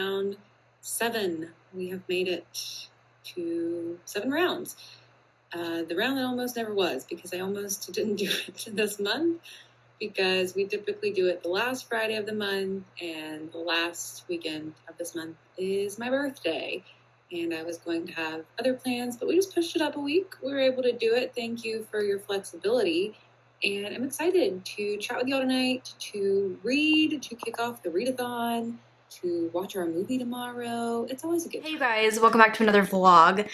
round 7. We have made it to 7 rounds. The round that almost never was, because I almost didn't do it this month, because we typically do it the last Friday of the month, and the last weekend of this month is my birthday. And I was going to have other plans, but we just pushed it up a week. We were able to do it. Thank you for your flexibility. And I'm excited to chat with y'all tonight, to read, to kick off the readathon, to watch our movie tomorrow. It's always a good time. Hey you guys, welcome back to another vlog.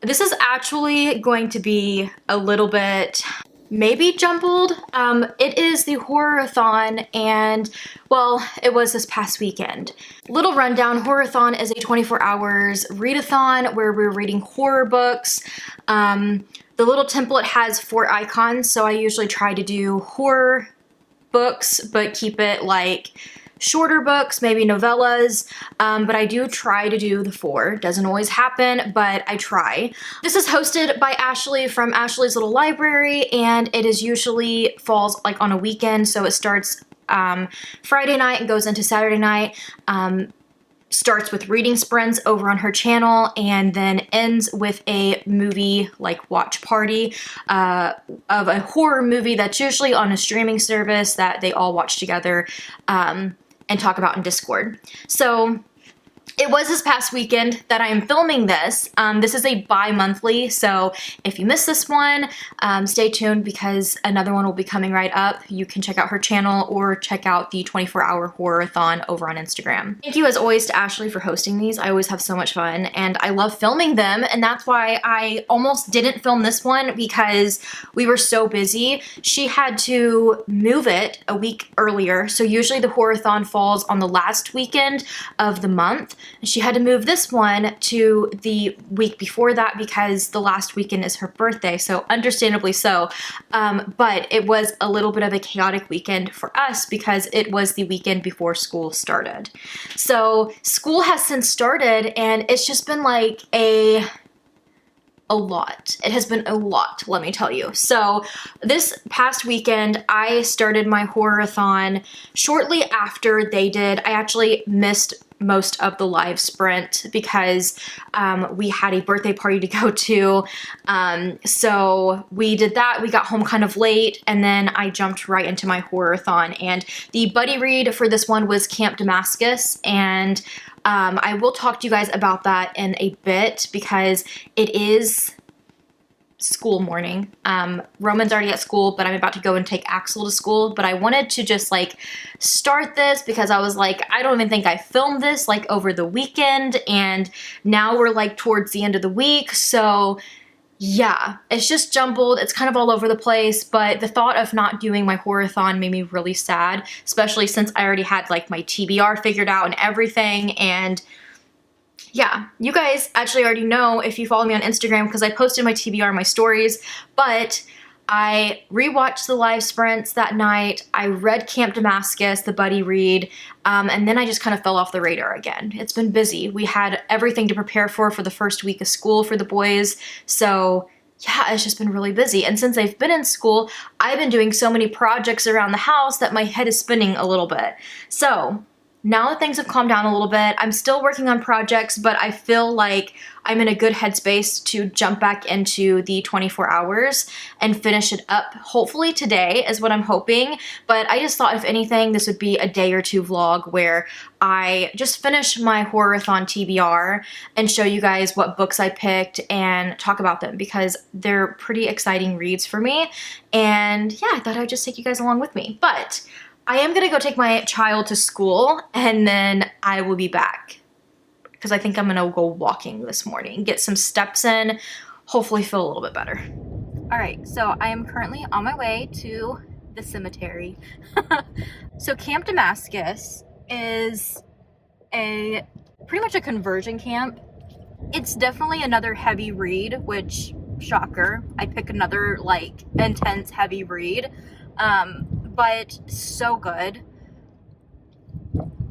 This is actually going to be a little bit maybe jumbled. It is the Horror-a-thon, and well, it was this past weekend. Little rundown, Horror-a-thon is a 24 hours readathon where we're reading horror books. The little template has 4 icons, so I usually try to do horror books, but keep it like shorter books, maybe novellas, but I do try to do the 4. Doesn't always happen, but I try. This is hosted by Ashley from Ashley's Little Library, and it is usually falls like on a weekend, so it starts Friday night and goes into Saturday night. Starts with reading sprints over on her channel and then ends with a movie like watch party of a horror movie that's usually on a streaming service that they all watch together and talk about in Discord. So it was this past weekend that I am filming this. This is a bi-monthly, so if you missed this one, stay tuned because another one will be coming right up. You can check out her channel or check out the 24-hour horror-a-thon over on Instagram. Thank you as always to Ashley for hosting these. I always have so much fun and I love filming them, and that's why I almost didn't film this one because we were so busy. She had to move it a week earlier, so usually the horror-a-thon falls on the last weekend of the month. She had to move this one to the week before that because the last weekend is her birthday, so understandably so. But it was a little bit of a chaotic weekend for us because it was the weekend before school started. So school has since started and it's just been like a lot. It has been a lot, let me tell you. So this past weekend, I started my horror-a-thon shortly after they did. I actually missed most of the live sprint because we had a birthday party to go to. So we did that. We got home kind of late and then I jumped right into my horror-a-thon, and the buddy read for this one was Camp Damascus, and I will talk to you guys about that in a bit because it is school morning. Roman's already at school, but I'm about to go and take Axel to school, but I wanted to just like start this because I was like, I don't even think I filmed this like over the weekend, and now we're like towards the end of the week, so yeah, it's just jumbled. It's kind of all over the place, but the thought of not doing my horror-a-thon made me really sad, especially since I already had like my TBR figured out and everything. And yeah, you guys actually already know if you follow me on Instagram because I posted my TBR in my stories, but I rewatched the live sprints that night. I read Camp Damascus, the buddy read, and then I just kind of fell off the radar again. It's been busy. We had everything to prepare for the first week of school for the boys, so yeah, it's just been really busy. And since they've been in school, I've been doing so many projects around the house that my head is spinning a little bit. So now that things have calmed down a little bit, I'm still working on projects, but I feel like I'm in a good headspace to jump back into the 24 hours and finish it up. Hopefully today is what I'm hoping, but I just thought if anything, this would be a day or 2 vlog where I just finish my horror-a-thon TBR and show you guys what books I picked and talk about them because they're pretty exciting reads for me. And yeah, I thought I'd just take you guys along with me. But I am gonna go take my child to school and then I will be back because I think I'm gonna go walking this morning, get some steps in, hopefully feel a little bit better. All right, so I am currently on my way to the cemetery. So Camp Damascus is pretty much a conversion camp. It's definitely another heavy read, which, shocker, I pick another like intense heavy read. But so good.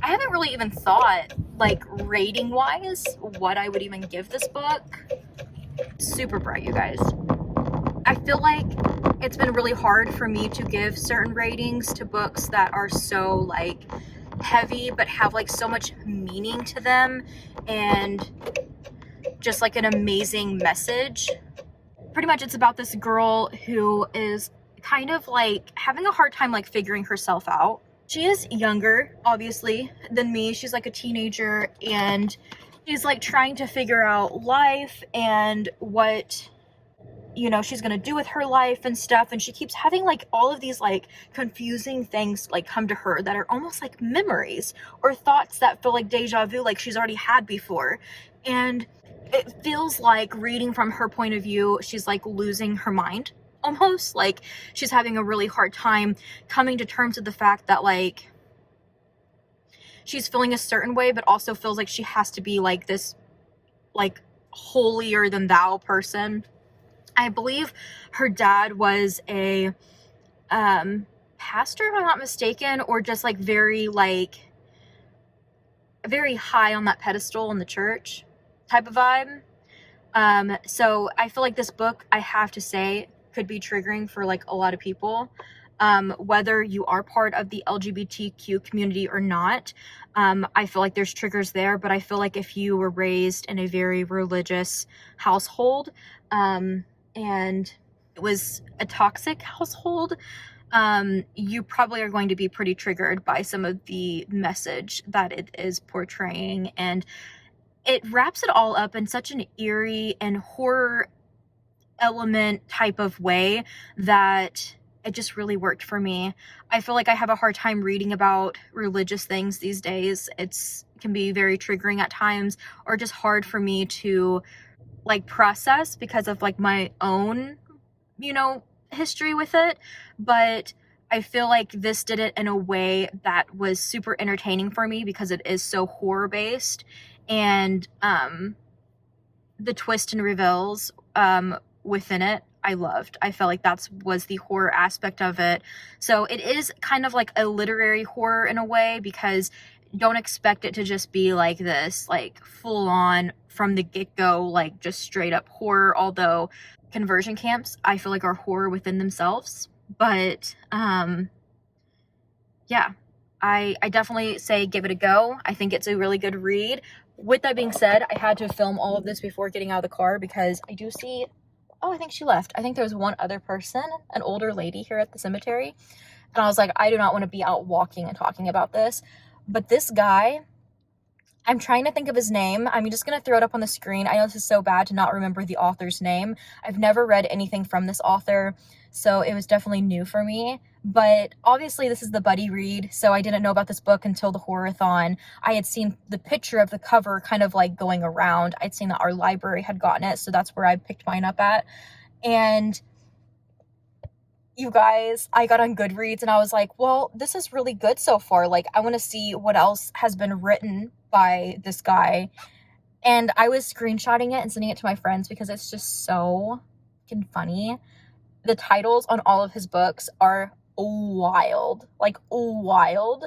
I haven't really even thought, like, rating-wise, what I would even give this book. Super bright, you guys. I feel like it's been really hard for me to give certain ratings to books that are so, like, heavy but have like so much meaning to them and just like an amazing message. Pretty much it's about this girl who is kind of like having a hard time like figuring herself out. She is younger, obviously, than me. She's like a teenager and she's like trying to figure out life and what, you know, she's gonna do with her life and stuff. And she keeps having like all of these like confusing things like come to her that are almost like memories or thoughts that feel like deja vu, like she's already had before. And it feels like, reading from her point of view, she's like losing her mind almost. Like she's having a really hard time coming to terms with the fact that like she's feeling a certain way, but also feels like she has to be like this like holier than thou person. I believe her dad was a pastor, if I'm not mistaken, or just like very high on that pedestal in the church type of vibe. So I feel like this book, I have to say, could be triggering for like a lot of people, whether you are part of the LGBTQ community or not. I feel like there's triggers there, but I feel like if you were raised in a very religious household, and it was a toxic household, you probably are going to be pretty triggered by some of the message that it is portraying. And it wraps it all up in such an eerie and horror element type of way that it just really worked for me. I feel like I have a hard time reading about religious things these days. It can be very triggering at times, or just hard for me to like process because of like my own, you know, history with it. But I feel like this did it in a way that was super entertaining for me because it is so horror based. And the twist and reveals within it, I loved. I felt like that was the horror aspect of it. So it is kind of like a literary horror in a way, because don't expect it to just be like this, like full on from the get-go, like just straight up horror. Although conversion camps, I feel like, are horror within themselves. But yeah, I definitely say give it a go. I think it's a really good read. With that being said, I had to film all of this before getting out of the car because I do see, oh, I think she left. I think there was one other person, an older lady here at the cemetery. And I was like, I do not want to be out walking and talking about this. But this guy, I'm trying to think of his name. I'm just going to throw it up on the screen. I know this is so bad to not remember the author's name. I've never read anything from this author, so it was definitely new for me. But obviously this is the buddy read, so I didn't know about this book until the Horror-a-thon. I had seen the picture of the cover kind of like going around. I'd seen that our library had gotten it, so that's where I picked mine up at. And you guys, I got on Goodreads and I was like, well, this is really good so far. Like, I want to see what else has been written by this guy. And I was screenshotting it and sending it to my friends because it's just so fucking funny. The titles on all of his books are wild, like wild.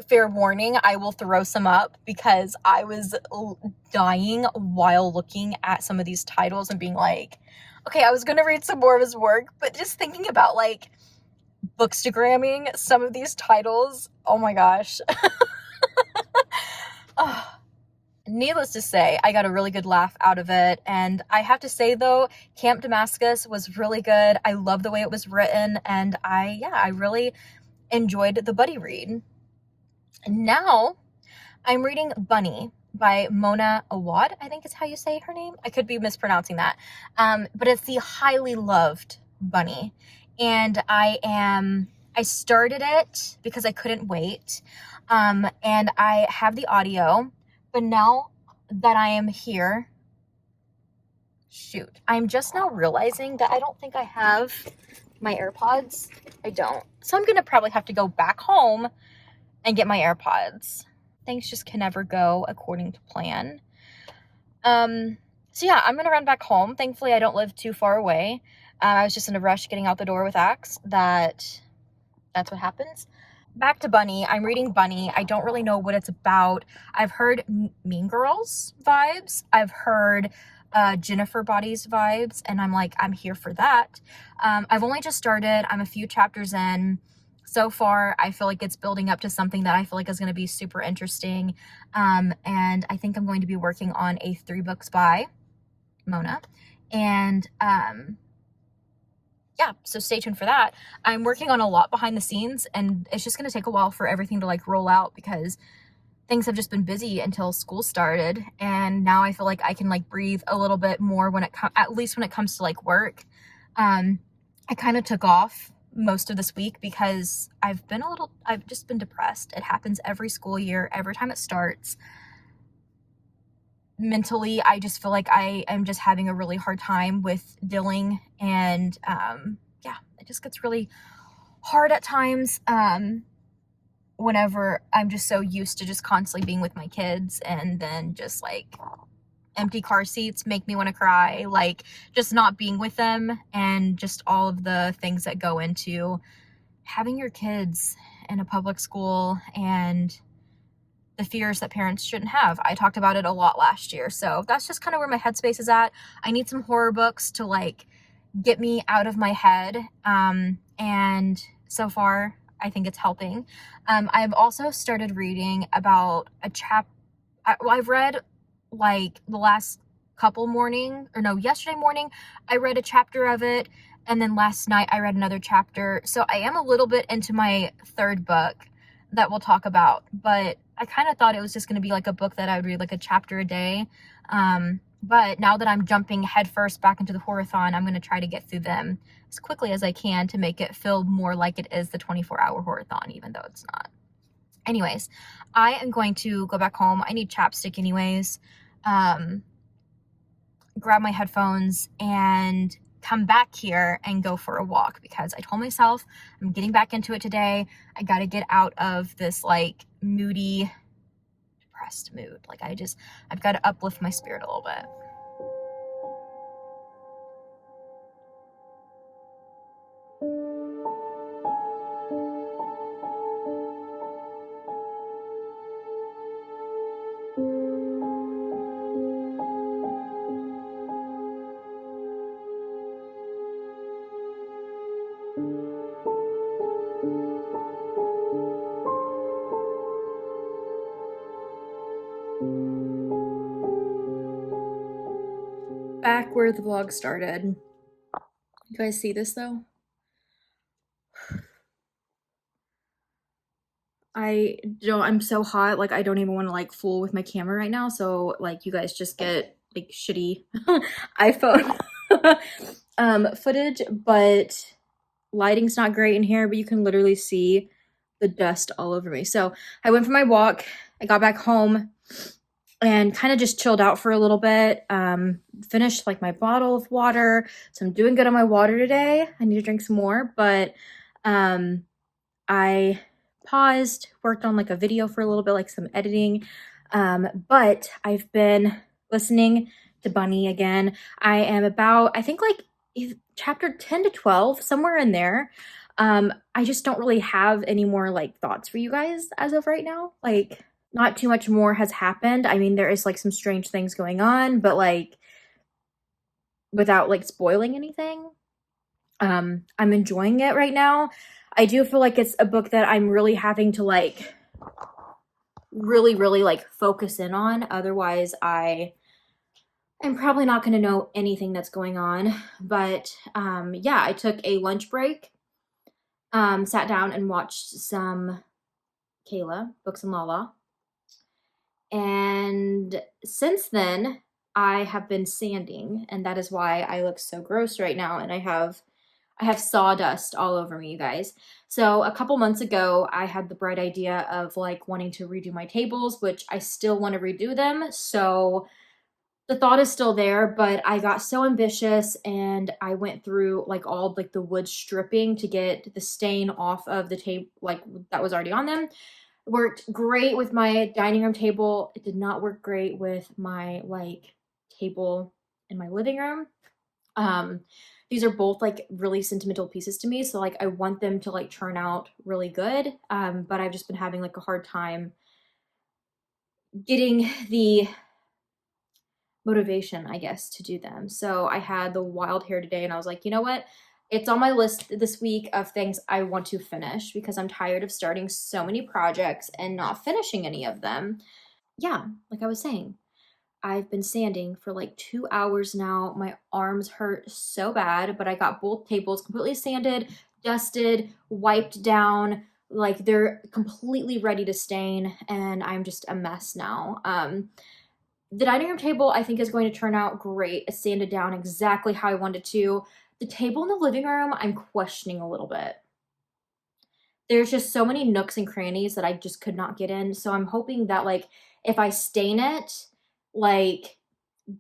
Fair warning, I will throw some up because I was dying while looking at some of these titles and being like, okay, I was gonna read some more of his work, but just thinking about like bookstagramming some of these titles, oh my gosh. Oh. Needless to say, I got a really good laugh out of it. And I have to say though, Camp Damascus was really good. I love the way it was written, and I really enjoyed the buddy read. Now I'm reading Bunny by Mona Awad, I think is how you say her name. I could be mispronouncing that. But it's the highly loved Bunny. And I started it because I couldn't wait. And I have the audio, but now that I am here, shoot, I'm just now realizing that I don't think I have my AirPods. I don't. So I'm gonna probably have to go back home and get my AirPods. Things just can never go according to plan. So yeah, I'm gonna run back home. Thankfully, I don't live too far away. I was just in a rush getting out the door with Axe. That's what happens. Back to Bunny. I'm reading Bunny. I don't really know what it's about. I've heard Mean Girls vibes. I've heard Jennifer Bodies vibes, and I'm like, I'm here for that. I've only just started. I'm a few chapters in. So far, I feel like it's building up to something that I feel like is going to be super interesting. And I think I'm going to be working on a 3 books by Mona. And yeah, so stay tuned for that. I'm working on a lot behind the scenes, and it's just going to take a while for everything to like roll out because things have just been busy until school started. And now I feel like I can like breathe a little bit more when it comes, at least when it comes to like work. I kind of took off most of this week because I've just been depressed. It happens every school year, every time it starts. Mentally, I just feel like I am just having a really hard time with dealing, and yeah, it just gets really hard at times whenever I'm just so used to just constantly being with my kids, and then just like empty car seats make me want to cry, like just not being with them, and just all of the things that go into having your kids in a public school and the fears that parents shouldn't have. I talked about it a lot last year, so that's just kind of where my headspace is at. I need some horror books to like get me out of my head, and so far I think it's helping. I've also started reading about I've read like the last yesterday morning I read a chapter of it, and then last night I read another chapter. So I am a little bit into my 3rd book that we'll talk about, but I kind of thought it was just going to be like a book that I would read like a chapter a day. But now that I'm jumping headfirst back into the Horror-a-thon, I'm going to try to get through them as quickly as I can to make it feel more like it is the 24-hour Horror-a-thon, even though it's not. Anyways, I am going to go back home. I need chapstick anyways. Grab my headphones and come back here and go for a walk, because I told myself I'm getting back into it today. I got to get out of this like moody, depressed mood. Like I've got to uplift my spirit a little bit. Back where the vlog started. You guys see this though? I'm so hot, like I don't even want to like fool with my camera right now, so like you guys just get like shitty iPhone footage, but lighting's not great in here, but you can literally see the dust all over me. So I went for my walk, I got back home and kind of just chilled out for a little bit. Finished like my bottle of water, so I'm doing good on my water today. I need to drink some more, but I paused, worked on like a video for a little bit, like some editing, but I've been listening to Bunny again. I am about, I think like chapter 10 to 12, somewhere in there. I just don't really have any more like thoughts for you guys as of right now. Like not too much more has happened. I mean, there is like some strange things going on, but like without like spoiling anything, I'm enjoying it right now. I do feel like it's a book that I'm really having to like really like focus in on. Otherwise I'm probably not going to know anything that's going on. But yeah, I took a lunch break, sat down and watched some Kayla, Books and Lala. And since then, I have been sanding, and that is why I look so gross right now. And I have sawdust all over me, you guys. So a couple months ago, I had the bright idea of like wanting to redo my tables, which I still want to redo them. So the thought is still there, but I got so ambitious and I went through like all like the wood stripping to get the stain off of the table, like that was already on them. It worked great with my dining room table. It did not work great with my like table in my living room. These are both like really sentimental pieces to me, so like I want them to like turn out really good, but I've just been having like a hard time getting the motivation, I guess, to do them. So I had the wild hair today and I was like, you know what, it's on my list this week of things I want to finish because I'm tired of starting so many projects and not finishing any of them. Yeah, like I was saying, I've been sanding for like 2 hours now. My arms hurt so bad, but I got both tables completely sanded, dusted, wiped down. Like they're completely ready to stain, and I'm just a mess now. The dining room table I think is going to turn out great. It's sanded down exactly how I wanted to. The table in the living room, I'm questioning a little bit. There's just so many nooks and crannies that I just could not get in. So I'm hoping that like if I stain it, like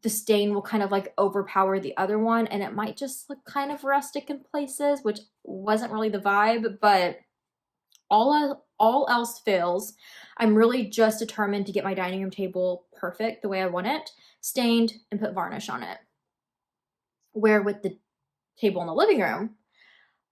the stain will kind of like overpower the other one and it might just look kind of rustic in places, which wasn't really the vibe, but all else fails. I'm really just determined to get my dining room table perfect the way I want it, stained and put varnish on it. Where with the table in the living room,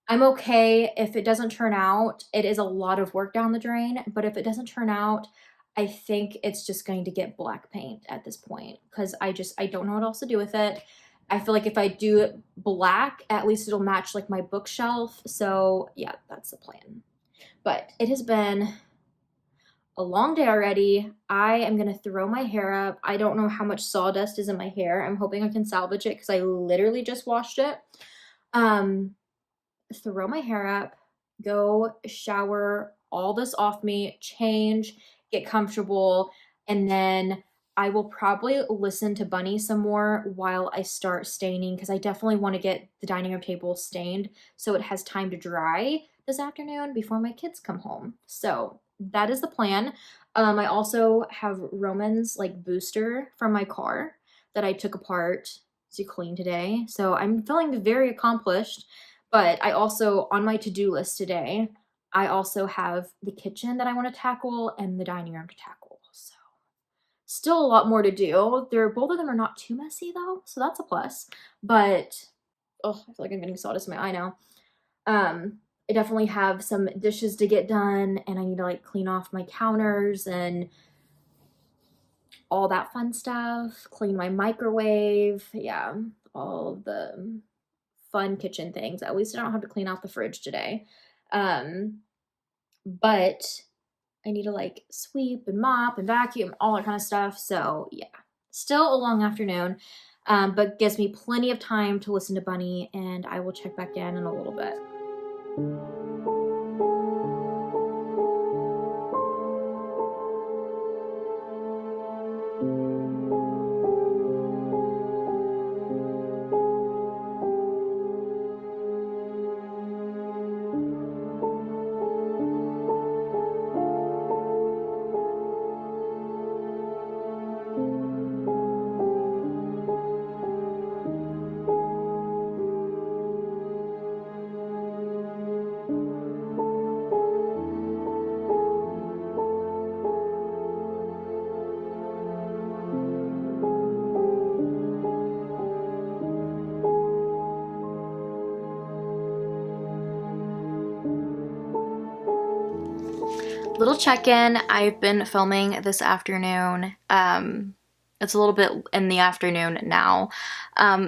I'm okay if it doesn't turn out. It is a lot of work down the drain, but if it doesn't turn out, I think it's just going to get black paint at this point because I don't know what else to do with it. I feel like if I do it black, at least it'll match like my bookshelf. So yeah, that's the plan. But it has been a long day already. I am gonna throw my hair up. I don't know how much sawdust is in my hair. I'm hoping I can salvage it because I literally just washed it. Throw my hair up, go shower all this off me, change, get comfortable, and then I will probably listen to Bunny some more while I start staining because I definitely want to get the dining room table stained so it has time to dry this afternoon before my kids come home. So that is the plan. I also have Roman's like booster from my car that I took apart to clean today. So I'm feeling very accomplished. But I also, on my to-do list today, I also have the kitchen that I want to tackle and the dining room to tackle. So still a lot more to do. Both of them are not too messy though, so that's a plus. But, oh, I feel like I'm getting sawdust in my eye now. I definitely have some dishes to get done and I need to like clean off my counters and all that fun stuff. Clean my microwave. Yeah, all of the fun kitchen things. At least I don't have to clean out the fridge today. But I need to like sweep and mop and vacuum, all that kind of stuff. So yeah, still a long afternoon, but gives me plenty of time to listen to Bunny and I will check back in a little bit. Little check-in. I've been filming this afternoon. It's a little bit in the afternoon now.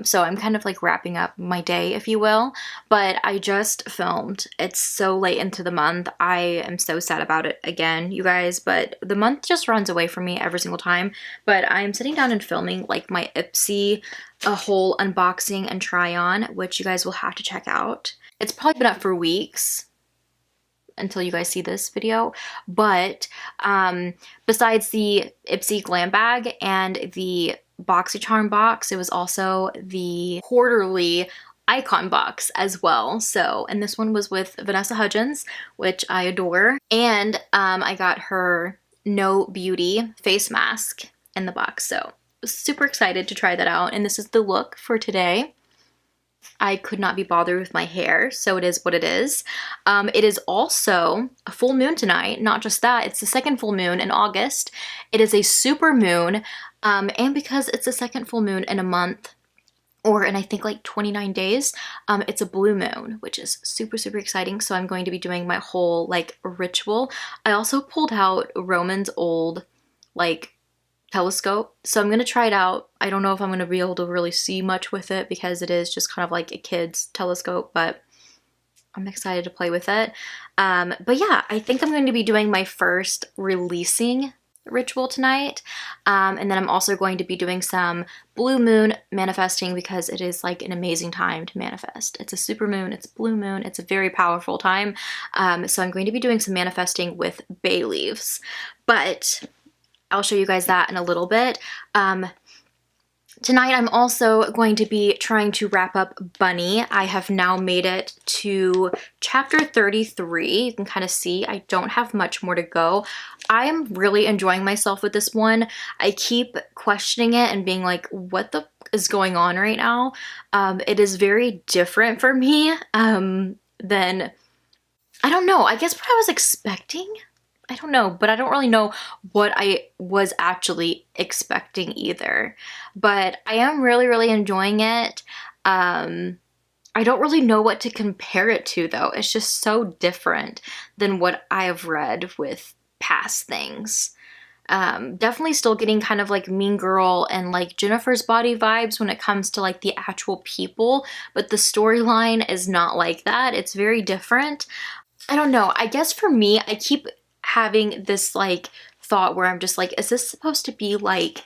So I'm kind of like wrapping up my day, if you will. But I just filmed. It's so late into the month. I am so sad about it again, you guys. But the month just runs away from me every single time. But I'm sitting down and filming like my Ipsy, a whole unboxing and try on, which you guys will have to check out. It's probably been up for weeks until you guys see this video, but besides the Ipsy glam bag and the BoxyCharm box, it was also the quarterly icon box as well. So, and this one was with Vanessa Hudgens, which I adore, and I got her No Beauty face mask in the box, so super excited to try that out. And this is the look for today. I could not be bothered with my hair, so it is what it is. It is also a full moon tonight. Not just that, it's the second full moon in August. It is a super moon, and because it's the second full moon in a month, or in I think like 29 days, it's a blue moon, which is super, super exciting. So I'm going to be doing my whole like ritual. I also pulled out Roman's old like telescope. So I'm gonna try it out. I don't know if I'm gonna be able to really see much with it because it is just kind of like a kid's telescope, but I'm excited to play with it. But yeah, I think I'm going to be doing my first releasing ritual tonight. And then I'm also going to be doing some blue moon manifesting because it is like an amazing time to manifest. It's a super moon, it's blue moon, it's a very powerful time. So I'm going to be doing some manifesting with bay leaves, but I'll show you guys that in a little bit. Tonight I'm also going to be trying to wrap up Bunny. I have now made it to chapter 33. You can kind of see I don't have much more to go. I am really enjoying myself with this one. I keep questioning it and being like, what the is going on right now? It is very different for me than, I don't know, I guess what I was expecting? I don't know, but I don't really know what I was actually expecting either. But I am really, really enjoying it. I don't really know what to compare it to though. It's just so different than what I have read with past things. Definitely still getting kind of like Mean Girl and like Jennifer's Body vibes when it comes to like the actual people, but the storyline is not like that. It's very different. I don't know. I guess for me, I keep having this like thought where I'm just like, is this supposed to be like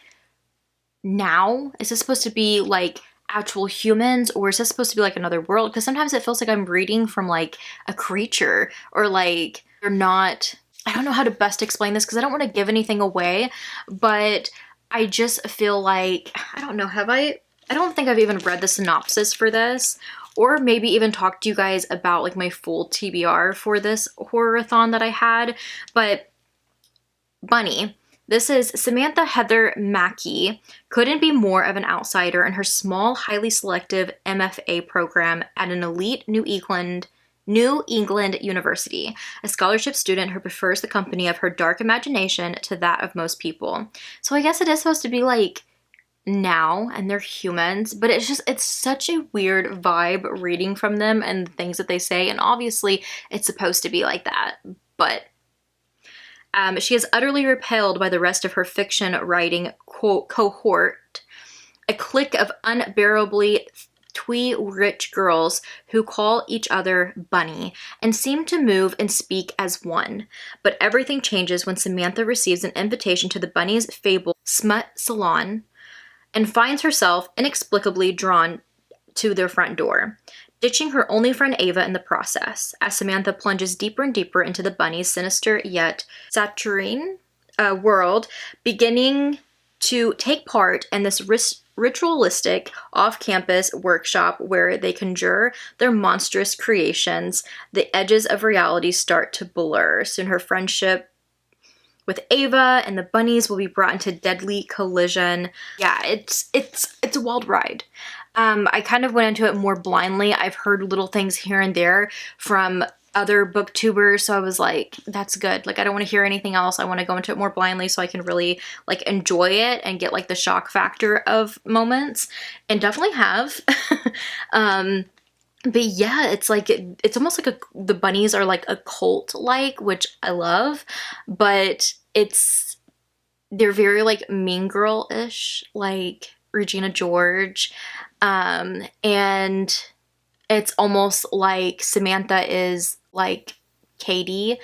now? Is this supposed to be like actual humans, or is this supposed to be like another world? Because sometimes it feels like I'm reading from like a creature, or like they're not, I don't know how to best explain this because I don't want to give anything away, but I just feel like, I don't know, I don't think I've even read the synopsis for this, or maybe even talked to you guys about like my full TBR for this horror-a-thon that I had. But Bunny, this is Samantha Heather Mackey, couldn't be more of an outsider in her small, highly selective MFA program at an elite New England University, a scholarship student who prefers the company of her dark imagination to that of most people. So I guess it is supposed to be like now and they're humans, but it's such a weird vibe reading from them and the things that they say, and obviously it's supposed to be like that, but she is utterly repelled by the rest of her fiction writing cohort, a clique of unbearably twee-rich girls who call each other Bunny and seem to move and speak as one. But everything changes when Samantha receives an invitation to the Bunny's fabled smut salon and finds herself inexplicably drawn to their front door, ditching her only friend Ava in the process, as Samantha plunges deeper and deeper into the Bunny's sinister yet saturine world, beginning to take part in this ritualistic off-campus workshop where they conjure their monstrous creations. The edges of reality start to blur. Soon her friendship with Ava and the bunnies will be brought into deadly collision. Yeah, it's a wild ride. I kind of went into it more blindly. I've heard little things here and there from other booktubers, so I was like, that's good. Like, I don't want to hear anything else. I want to go into it more blindly so I can really like enjoy it and get like the shock factor of moments, and definitely have. But yeah, it's like, it's almost like the bunnies are like a cult-like, which I love, but they're very like Mean Girl-ish, like Regina George, and it's almost like Samantha is like Katie,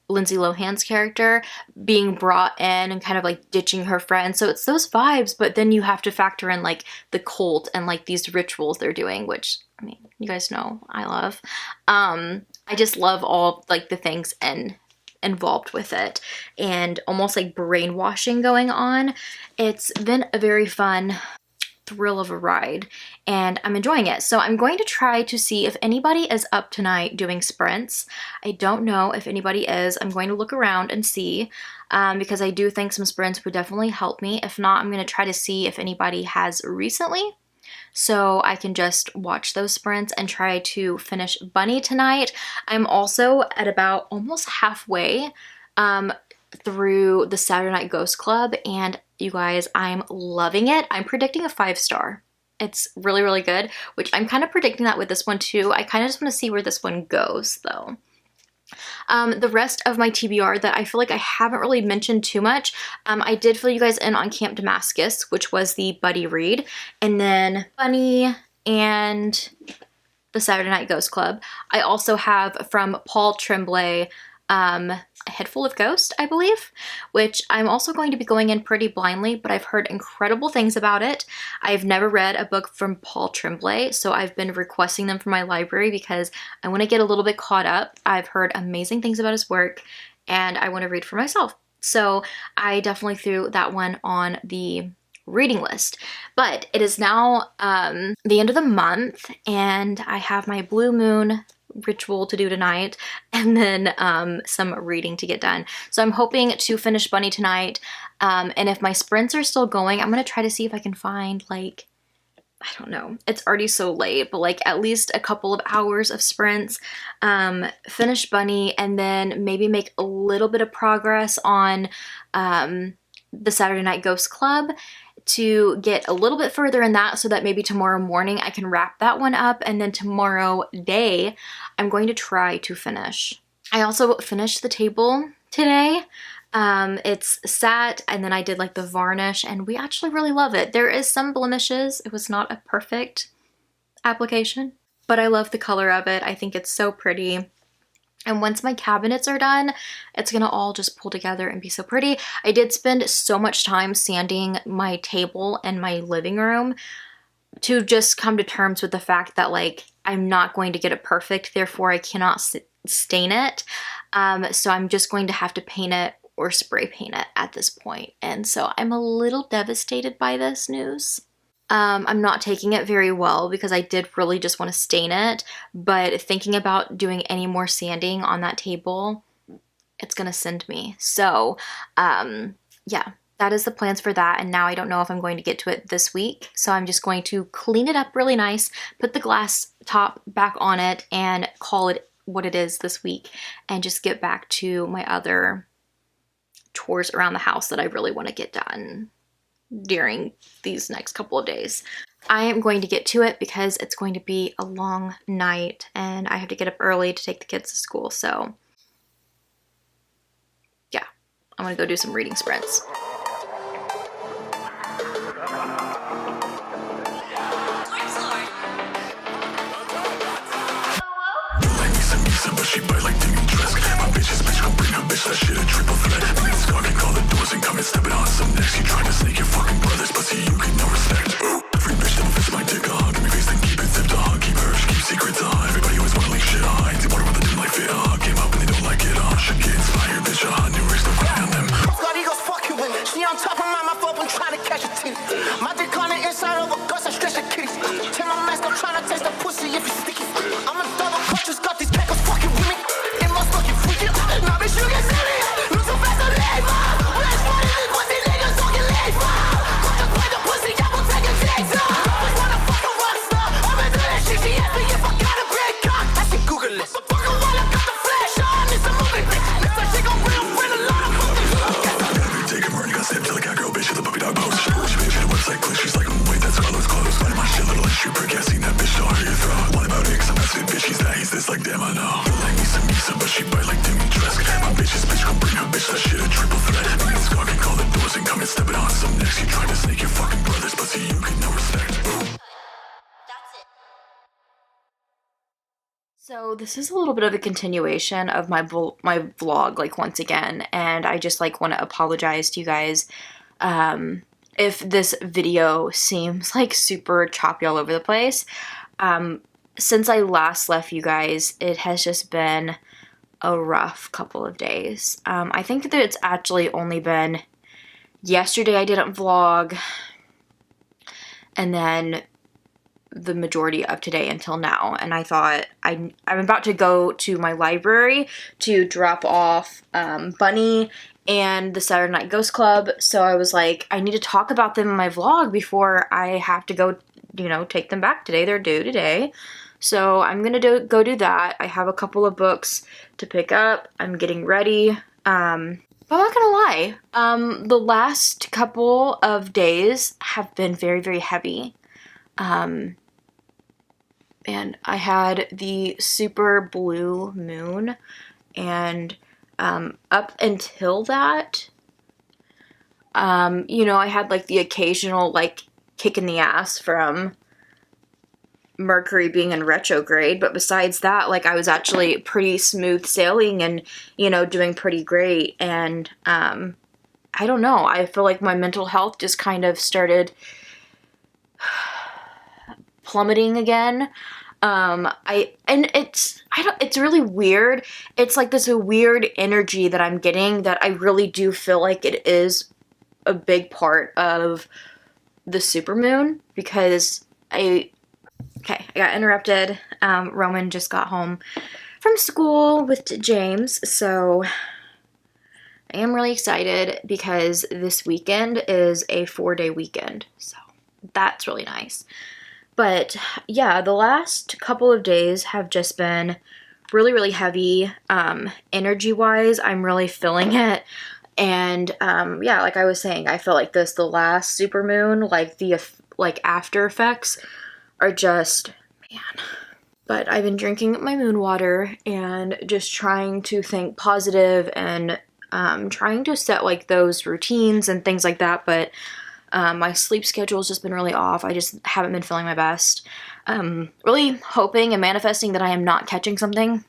Lindsay Lohan's character, being brought in and kind of like ditching her friend. So it's those vibes, but then you have to factor in like the cult and like these rituals they're doing, which, I mean, you guys know I love. I just love all like the things involved with it, and almost like brainwashing going on. It's been a very fun thrill of a ride, and I'm enjoying it. So I'm going to try to see if anybody is up tonight doing sprints. I don't know if anybody is. I'm going to look around and see, because I do think some sprints would definitely help me. If not, I'm going to try to see if anybody has recently, so I can just watch those sprints and try to finish Bunny tonight. I'm also at about almost halfway through the Saturday Night Ghost Club, and you guys, I'm loving it. I'm predicting a 5-star. It's really, really good, which I'm kind of predicting that with this one too. I kind of just want to see where this one goes though. The rest of my TBR that I feel like I haven't really mentioned too much, I did fill you guys in on Camp Damascus, which was the buddy read, and then Bunny and the Saturday Night Ghost Club. I also have from Paul Tremblay, A Head Full of Ghosts, I believe, which I'm also going to be going in pretty blindly, but I've heard incredible things about it. I've never read a book from Paul Tremblay, so I've been requesting them from my library because I want to get a little bit caught up. I've heard amazing things about his work, and I want to read for myself. So I definitely threw that one on the reading list. But it is now the end of the month, and I have my blue moon ritual to do tonight, and then some reading to get done. So I'm hoping to finish Bunny tonight, and if my sprints are still going, I'm gonna try to see if I can find, like, I don't know, it's already so late, but like at least a couple of hours of sprints, finish Bunny, and then maybe make a little bit of progress on the Saturday Night Ghost Club to get a little bit further in that, so that maybe tomorrow morning I can wrap that one up, and then tomorrow day I'm going to try to finish. I also finished the table today. It's sat, and then I did like the varnish, and we actually really love it. There is some blemishes. It was not a perfect application, but I love the color of it. I think it's so pretty. And once my cabinets are done, it's gonna all just pull together and be so pretty. I did spend so much time sanding my table and my living room to just come to terms with the fact that, like, I'm not going to get it perfect, therefore I cannot stain it. So I'm just going to have to paint it or spray paint it at this point. And so I'm a little devastated by this news. I'm not taking it very well because I did really just want to stain it, but thinking about doing any more sanding on that table, it's gonna send me. So, yeah, that is the plans for that, and now I don't know if I'm going to get to it this week, so I'm just going to clean it up really nice, put the glass top back on it, and call it what it is this week, and just get back to my other chores around the house that I really want to get done during these next couple of days. I am going to get to it because it's going to be a long night and I have to get up early to take the kids to school. So yeah, I'm gonna go do some reading sprints. Misa, but she bite like Dimitrescu. My bitch's bitch gon' bring her bitch, that shit a triple threat. Bring the scar, can call the doors and come and step it on some next. You trying to snake your fucking brothers, but see you get no respect. Free bitch, don't fist my dick, give me face, then keep it zipped, keep her, keep secrets, everybody always wanna leak shit, they wonder what they do like fit, came up and they don't like it, should get inspired, bitch, new race, don't cry on them. God, he goes fucking with me. She on top of my phone, I'm trying to catch a teeth. My dick on the inside of a gust, I stretch the kitties. Take my mask, I'm trying to taste the pussy if it's sticky. I'm a double clutch, just got these packers fucking with me. It must fucking freaky. Now bitch, you get silly. Look so fast, I'm late, Let's find these pussy niggas talking late, Got to find the pussy, I will take a date, Always wanna fuck a rockstar. I've been doing shit, she asked me if I got a big cock. I should Google it. But fuck her while I got the flash on. It's a movie, bitch. Next time she gon' bring a lot of movies. Take a murder, got stabbed till I got girl, bitch, to the puppy dog post. She bitch, the website glitch, she's like, wait, that's Carlos close. Find my shit, little issue, prick, yeah, seen that bitch, so hard your throat. What about it, cause I'm asking, bitch, he's that, he's this, like, damn, I know. Like Misa, but she bite like Dimitrescu. My bitch's bitch gon' bring her bitch, that shit a triple threat. Bring the scar, can call the doors and come and step it on some next. You trying to snake your fucking brothers, but see you get no respect. So this is a little bit of a continuation of my vlog, like, once again, and I just, like, want to apologize to you guys if this video seems, like, super choppy all over the place. Since I last left you guys, it has just been a rough couple of days. I think that it's actually only been yesterday I didn't vlog, and then the majority of today until now, and I thought I'm about to go to my library to drop off Bunny and the Saturday Night Ghost Club, so I was like, I need to talk about them in my vlog before I have to go, you know, take them back today. They're due today, so I'm gonna go do that. I have a couple of books to pick up. I'm getting ready. But I'm not gonna lie, the last couple of days have been very, very heavy. And I had the super blue moon, And up until that, you know, I had like the occasional like kick in the ass from Mercury being in retrograde, but besides that, like, I was actually pretty smooth sailing and, you know, doing pretty great. And I don't know, I feel like my mental health just kind of started plummeting again. It's really weird. It's like this weird energy that I'm getting that I really do feel like it is a big part of the supermoon, because I got interrupted. Roman just got home from school with James, so I am really excited because this weekend is a 4-day weekend, so that's really nice. But yeah, the last couple of days have just been really, really heavy. Energy-wise, I'm really feeling it. And yeah, like I was saying, I feel like the last supermoon, like the after effects are just, man. But I've been drinking my moon water and just trying to think positive and trying to set like those routines and things like that. But my sleep schedule has just been really off. I just haven't been feeling my best. Really hoping and manifesting that I am not catching something,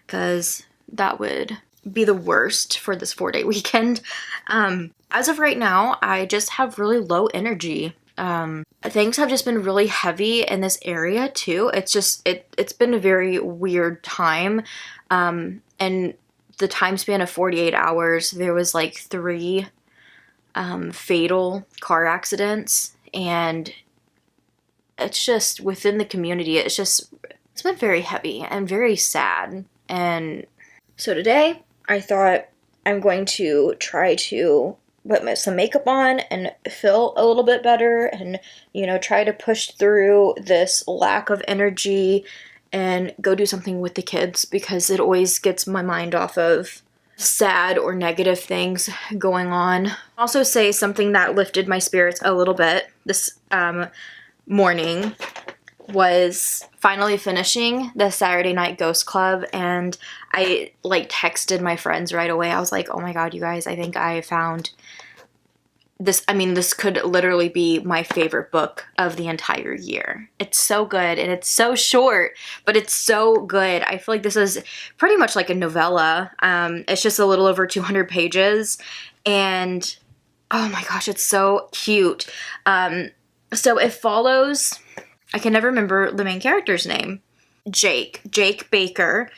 because that would be the worst for this 4-day weekend. As of right now, I just have really low energy. Things have just been really heavy in this area too. It's just, it's been a very weird time. And the time span of 48 hours, there was like 3 fatal car accidents, and it's just within the community. It's been very heavy and very sad. And so today I thought I'm going to try to put some makeup on and feel a little bit better, and, you know, try to push through this lack of energy and go do something with the kids, because it always gets my mind off of sad or negative things going on. Also say something that lifted my spirits a little bit this morning was finally finishing the Saturday Night Ghost Club, and I like texted my friends right away. I was like, oh my god, you guys, I think I found this. I mean, this could literally be my favorite book of the entire year. It's so good, and it's so short, but it's so good. I feel like this is pretty much like a novella. It's just a little over 200 pages, and oh my gosh, it's so cute. So it follows, I can never remember the main character's name, Jake Baker.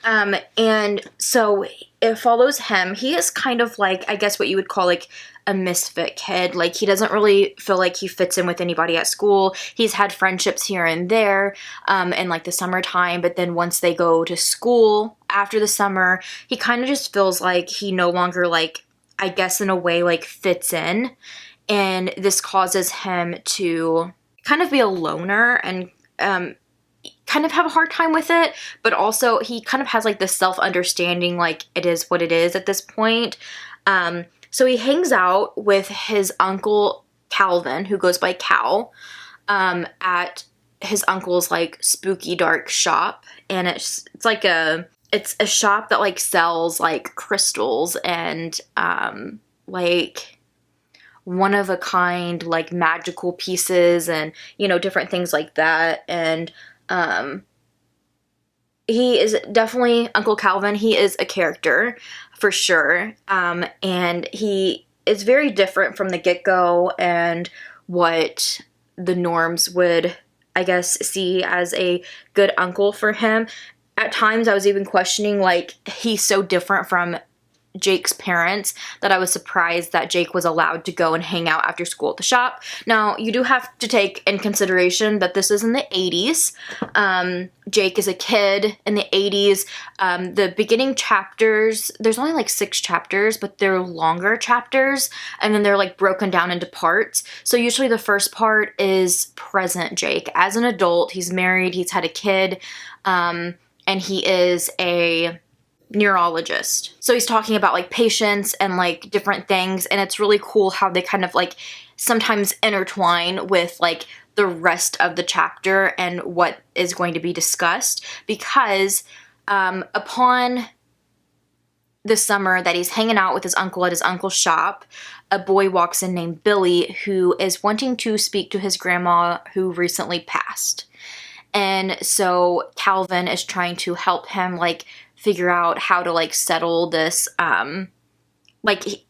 And so it follows him. He is kind of like, I guess what you would call like a misfit kid. Like, he doesn't really feel like he fits in with anybody at school. He's had friendships here and there in like the summertime, but then once they go to school after the summer, he kind of just feels like he no longer, like, I guess in a way, like, fits in. And this causes him to kind of be a loner and kind of have a hard time with it, but also he kind of has like this self-understanding, like, it is what it is at this point. So he hangs out with his uncle Calvin, who goes by Cal, at his uncle's like spooky dark shop, and it's a shop that like sells like crystals and like one of a kind like magical pieces and, you know, different things like that. And he is definitely Uncle Calvin. He is a character for sure. And he is very different from the get-go and what the norms would, I guess, see as a good uncle for him. At times I was even questioning, like, he's so different from Jake's parents that I was surprised that Jake was allowed to go and hang out after school at the shop. Now, you do have to take in consideration that this is in the 80s. Jake is a kid in the 80s. The beginning chapters, there's only like 6 chapters, but they're longer chapters, and then they're like broken down into parts. So usually the first part is present Jake. As an adult, he's married, he's had a kid, and he is a neurologist. So he's talking about like patients and like different things, and it's really cool how they kind of like sometimes intertwine with like the rest of the chapter and what is going to be discussed, because Upon the summer that he's hanging out with his uncle at his uncle's shop, a boy walks in named Billy who is wanting to speak to his grandma who recently passed. And so Calvin is trying to help him, like, figure out how to, like, settle this,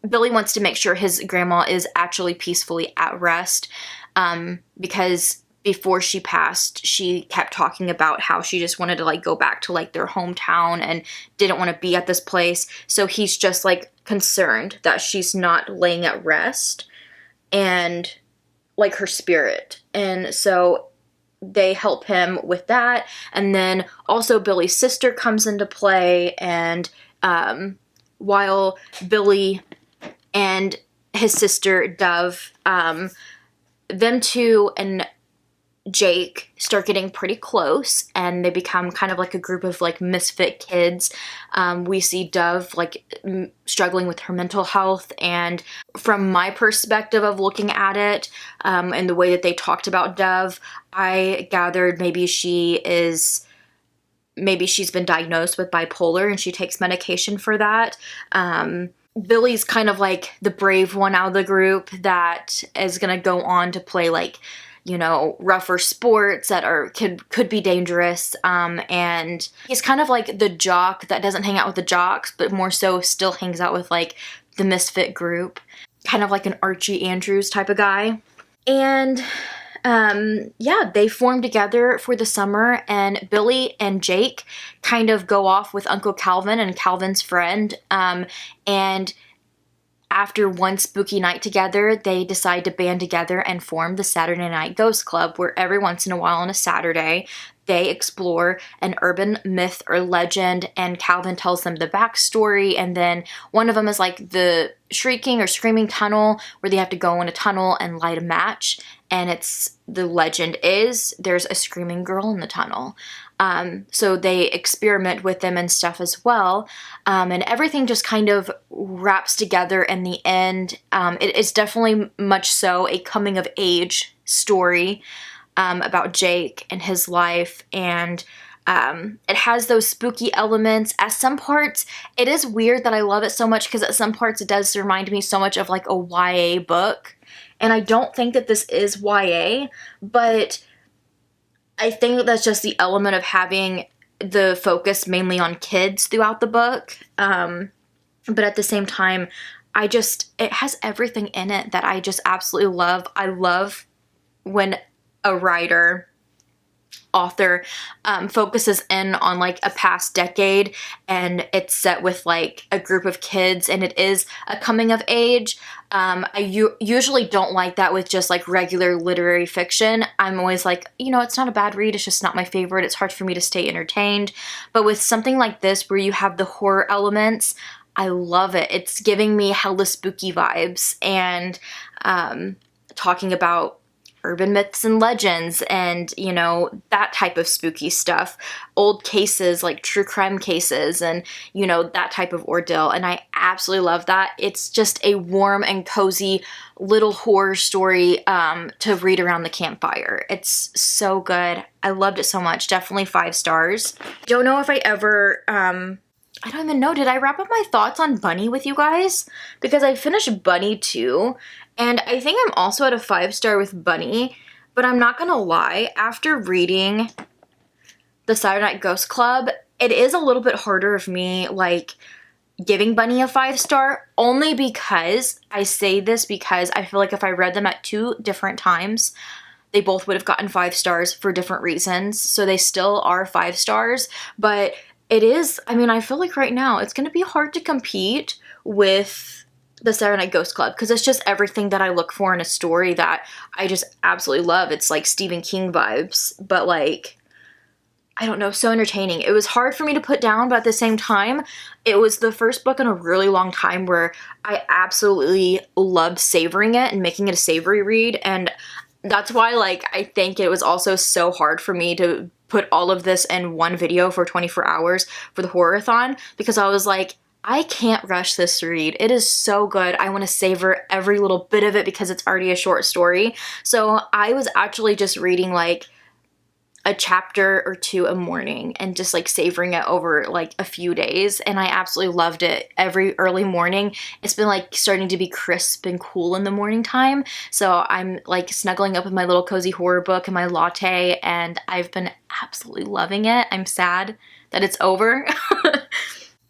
Billy wants to make sure his grandma is actually peacefully at rest, because before she passed, she kept talking about how she just wanted to, like, go back to, like, their hometown and didn't want to be at this place. So he's just, like, concerned that she's not laying at rest and, like, her spirit. And so they help him with that. And then also Billy's sister comes into play, and while Billy and his sister Dove, them two and Jake start getting pretty close, and they become kind of like a group of, like, misfit kids. We see Dove, like, struggling with her mental health, and from my perspective of looking at it, and the way that they talked about Dove, I gathered maybe she's been diagnosed with bipolar and she takes medication for that. Billy's kind of like the brave one out of the group that is gonna go on to play, like, you know, rougher sports that could be dangerous, and he's kind of like the jock that doesn't hang out with the jocks, but more so still hangs out with, like, the misfit group, kind of like an Archie Andrews type of guy. And yeah, they form together for the summer, and Billy and Jake kind of go off with Uncle Calvin and Calvin's friend, and after one spooky night together, they decide to band together and form the Saturday Night Ghost Club, where every once in a while on a Saturday, they explore an urban myth or legend, and Calvin tells them the backstory, and then one of them is like the shrieking or screaming tunnel, where they have to go in a tunnel and light a match, and the legend is there's a screaming girl in the tunnel. So they experiment with them and stuff as well, and everything just kind of wraps together in the end. It is definitely much so a coming-of-age story about Jake and his life, and it has those spooky elements. At some parts, it is weird that I love it so much, because at some parts it does remind me so much of, like, a YA book, and I don't think that this is YA, but I think that's just the element of having the focus mainly on kids throughout the book, but at the same time, it has everything in it that I just absolutely love. I love when a author focuses in on, like, a past decade, and it's set with, like, a group of kids, and it is a coming of age. I usually don't like that with just, like, regular literary fiction. I'm always like, you know, it's not a bad read, it's just not my favorite, it's hard for me to stay entertained. But with something like this, where you have the horror elements, I love it. It's giving me hella spooky vibes, and talking about urban myths and legends, and, you know, that type of spooky stuff, old cases, like true crime cases, and, you know, that type of ordeal, and I absolutely love that. It's just a warm and cozy little horror story to read around the campfire. It's so good. I loved it so much. Definitely 5 stars. Don't know if I ever, I don't even know, did I wrap up my thoughts on Bunny with you guys? Because I finished Bunny too, and I think I'm also at a 5-star with Bunny, but I'm not gonna lie, after reading the Saturday Night Ghost Club, it is a little bit harder of me, like, giving Bunny a 5-star, only because, I say this because I feel like if I read them at 2 different times, they both would have gotten 5 stars for different reasons, so they still are 5 stars, but it is, I mean, I feel like right now it's gonna be hard to compete with the Saturday Night Ghost Club, because it's just everything that I look for in a story that I just absolutely love. It's like Stephen King vibes, but, like, I don't know, so entertaining. It was hard for me to put down, but at the same time, it was the first book in a really long time where I absolutely loved savoring it and making it a savory read, and that's why, like, I think it was also so hard for me to put all of this in one video for 24 hours for the Horror-a-thon, because I was like, I can't rush this read. It is so good. I want to savor every little bit of it because it's already a short story. So I was actually just reading, like, a chapter or two a morning and just like savoring it over like a few days, and I absolutely loved it. Every early morning it's been like starting to be crisp and cool in the morning time, so I'm like snuggling up with my little cozy horror book and my latte, and I've been absolutely loving it. I'm sad that it's over.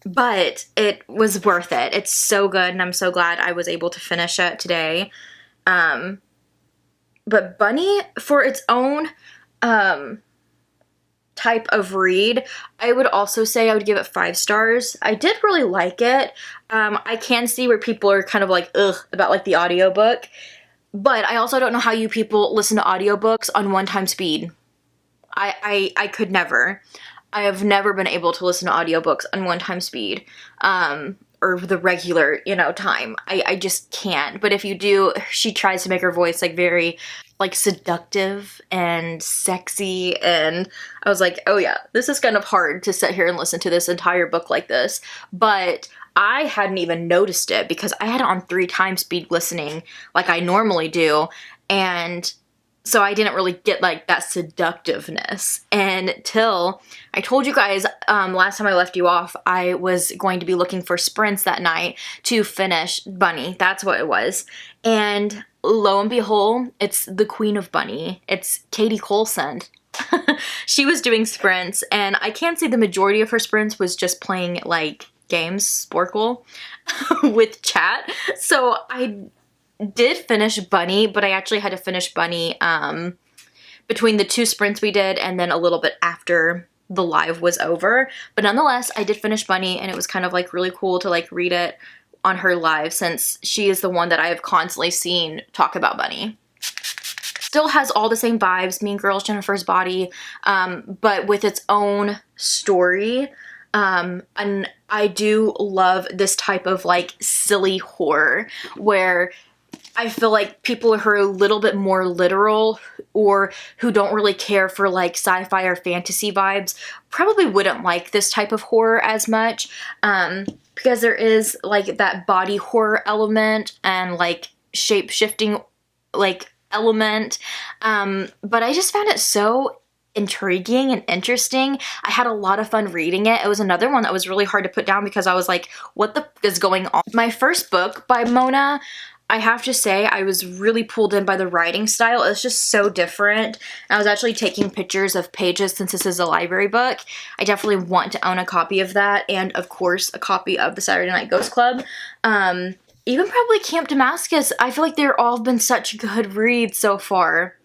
But it was worth it. It's so good, and I'm so glad I was able to finish it today. But Bunny, for its own type of read, I would also say I would give it 5 stars. I did really like it. I can see where people are kind of like, ugh, about like the audiobook. But I also don't know how you people listen to audiobooks on 1 time speed. I could never. I have never been able to listen to audiobooks on 1 time speed, or the regular, you know, time. I just can't. But if you do, she tries to make her voice like very like seductive and sexy, and I was like, oh yeah, this is kind of hard to sit here and listen to this entire book like this. But I hadn't even noticed it because I had it on 3 times speed listening like I normally do, and so I didn't really get like that seductiveness until I told you guys last time I left you off, I was going to be looking for sprints that night to finish Bunny. That's what it was. And lo and behold, it's the Queen of Bunny. It's Katie Coulson. She was doing sprints, and I can't say the majority of her sprints was just playing like games, Sporkle, with chat. So I did finish Bunny, but I actually had to finish Bunny between the 2 sprints we did and then a little bit after the live was over. But nonetheless, I did finish Bunny, and it was kind of like really cool to like read it on her live, since she is the one that I have constantly seen talk about Bunny. Still has all the same vibes, Mean Girls, Jennifer's Body, but with its own story. And I do love this type of like silly horror where I feel like people who are a little bit more literal or who don't really care for like sci-fi or fantasy vibes probably wouldn't like this type of horror as much, because there is like that body horror element and like shape-shifting like element, but I just found it so intriguing and interesting. I had a lot of fun reading it. It was another one that was really hard to put down because I was like, what the f is going on? My first book by Mona, I have to say I was really pulled in by the writing style. It's just so different. I was actually taking pictures of pages since this is a library book. I definitely want to own a copy of that, and of course a copy of the Saturday Night Ghost Club. Even probably Camp Damascus. I feel like they're all been such good reads so far.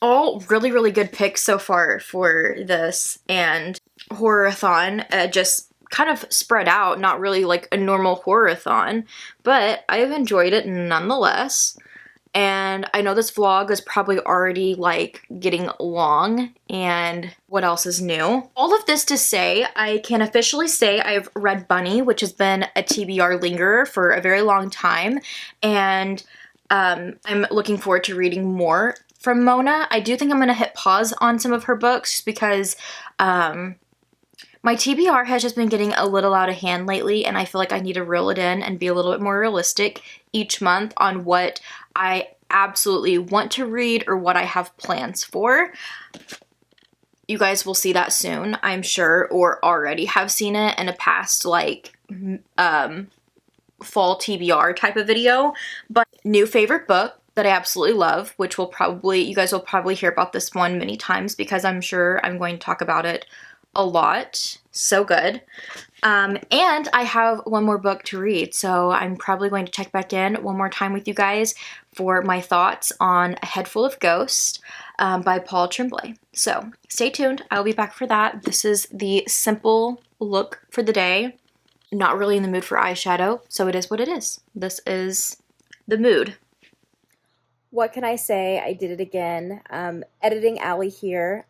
All really, really good picks so far for this, and Horror-a-thon just kind of spread out, not really like a normal horror-a-thon, but I've enjoyed it nonetheless. And I know this vlog is probably already like getting long, and what else is new? All of this to say, I can officially say I've read Bunny, which has been a TBR lingerer for a very long time, and I'm looking forward to reading more from Mona. I do think I'm going to hit pause on some of her books because my TBR has just been getting a little out of hand lately, and I feel like I need to reel it in and be a little bit more realistic each month on what I absolutely want to read or what I have plans for. You guys will see that soon, I'm sure, or already have seen it in a past like fall TBR type of video. But new favorite book that I absolutely love, which will probably, you guys will probably hear about this one many times because I'm sure I'm going to talk about it a lot. So good. And I have one more book to read, so I'm probably going to check back in one more time with you guys for my thoughts on A Head Full of Ghosts by Paul Tremblay. So stay tuned. I'll be back for that. This is the simple look for the day. Not really in the mood for eyeshadow, so it is what it is. This is the mood. What can I say? I did it again. Editing Allie here.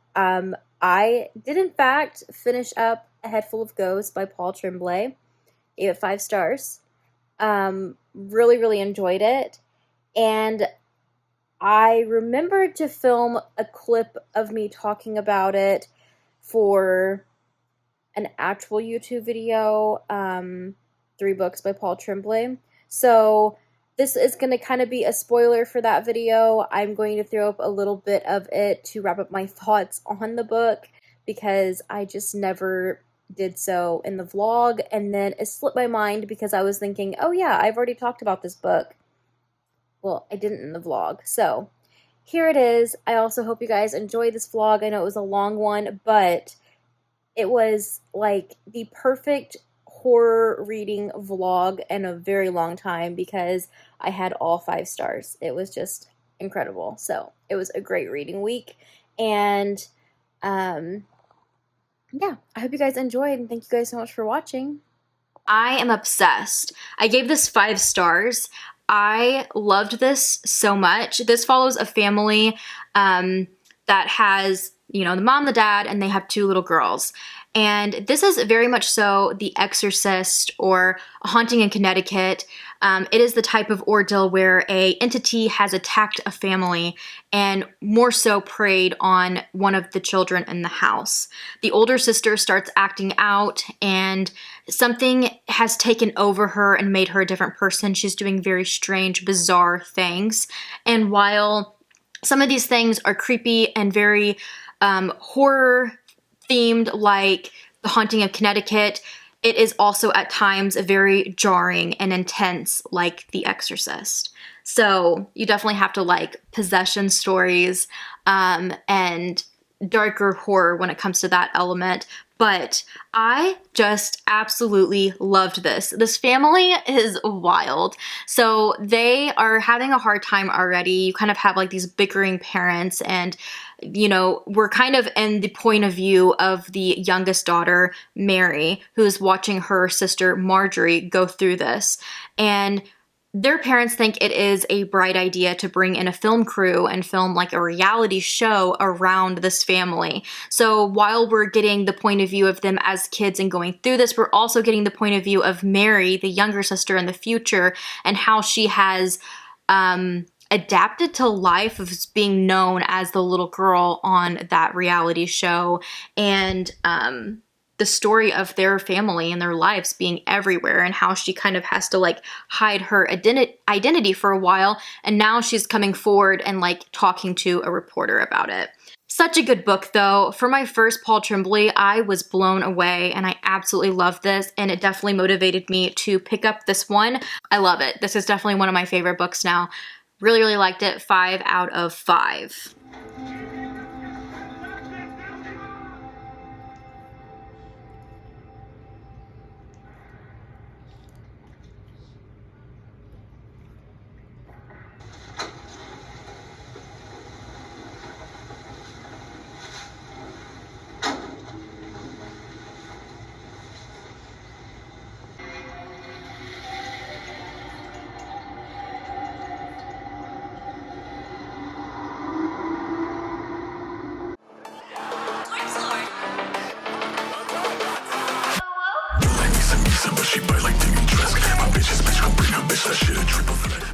I did in fact finish up A Head Full of Ghosts by Paul Tremblay. Gave it 5 stars. Really, really enjoyed it. And I remembered to film a clip of me talking about it for an actual YouTube video, 3 books by Paul Tremblay. So this is going to kind of be a spoiler for that video. I'm going to throw up a little bit of it to wrap up my thoughts on the book, because I just never did so in the vlog, and then it slipped my mind because I was thinking, oh yeah, I've already talked about this book. Well, I didn't in the vlog, so here it is. I also hope you guys enjoyed this vlog. I know it was a long one, but it was like the perfect horror reading vlog in a very long time because I had all 5 stars. It was just incredible. So it was a great reading week, and yeah, I hope you guys enjoyed, and thank you guys so much for watching. I am obsessed. I gave this 5 stars. I loved this so much. This follows a family that has, you know, the mom, the dad, and they have 2 little girls. And this is very much so The Exorcist or A Haunting in Connecticut. It is the type of ordeal where a entity has attacked a family and more so preyed on one of the children in the house. The older sister starts acting out, and something has taken over her and made her a different person. She's doing very strange, bizarre things. And while some of these things are creepy and very horror themed, like The Haunting of Connecticut, it is also at times very jarring and intense, like The Exorcist. So you definitely have to like possession stories and darker horror when it comes to that element. But I just absolutely loved this. This family is wild. So they are having a hard time already. You kind of have like these bickering parents, and you know, we're kind of in the point of view of the youngest daughter, Mary, who's watching her sister Marjorie go through this. And their parents think it is a bright idea to bring in a film crew and film like a reality show around this family. So while we're getting the point of view of them as kids and going through this, we're also getting the point of view of Mary, the younger sister, in the future, and how she has adapted to life of being known as the little girl on that reality show, and the story of their family and their lives being everywhere, and how she kind of has to like hide her identity for a while, and now she's coming forward and like talking to a reporter about it. Such a good book though. For my first Paul Tremblay, I was blown away, and I absolutely loved this, and it definitely motivated me to pick up this one. I love it. This is definitely one of my favorite books now. Really, really liked it. 5 out of 5. Misa, but she bite like Demon Dress. My bitch is bitch, gon' bring her bitch, that shit a triple threat.